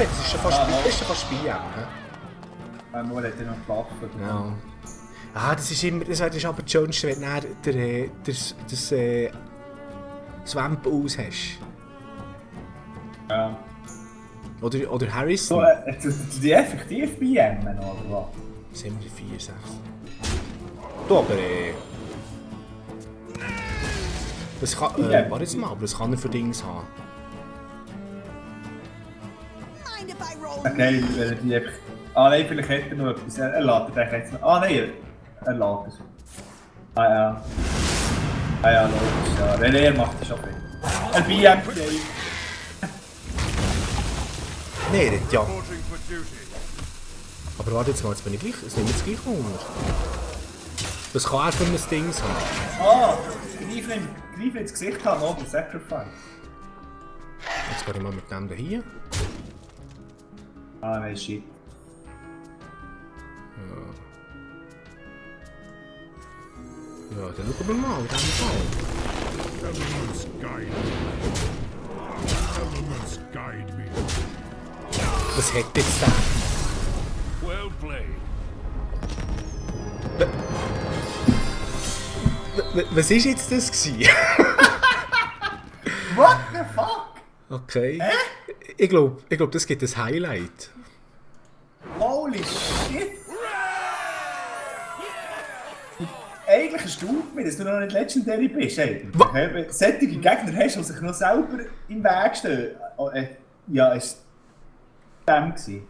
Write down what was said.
gesehen, das ist schon fast BM. Nur hat er noch gelacht. Ja. Ah, das ist aber das Schönste, wenn du das Swamp aus hast. Ja. Oder Harrison. So, die effektiv BM oder was? Sind wir 4, 6. Du aber das kann, warte jetzt mal, aber das kann er für Dings haben. Okay, wenn er die einfach... Ah nein, vielleicht hat er noch etwas. Er lädt den jetzt noch... Ah nein, er lädt es. Ah ja. Ah ja, logisch, ja. Wenn er macht es schon viel. Ein BM Play. Nein, ja. Aber warte jetzt mal, jetzt bin ich gleich. Es nimmt jetzt gleich Hunger. Das kann er für ein Dings haben. Ah! Greif ins Gesicht haben, Noble Sacrifice. Jetzt gehe ich mal mit dem hier. Ah nein, shit. Ja, dann schauen wir mal, in diesem Fall. Elements guide me. Was hat jetzt der? Well played. Was war jetzt das gewesen? What the fuck? Okay. Ich glaube, das gibt ein Highlight. Holy shit! Eigentlich erstaunt mich, dass du noch nicht Legendary bist. Sättige Gegner hast, die sich noch selber im Weg stehen. Ja, ist dem gewesen.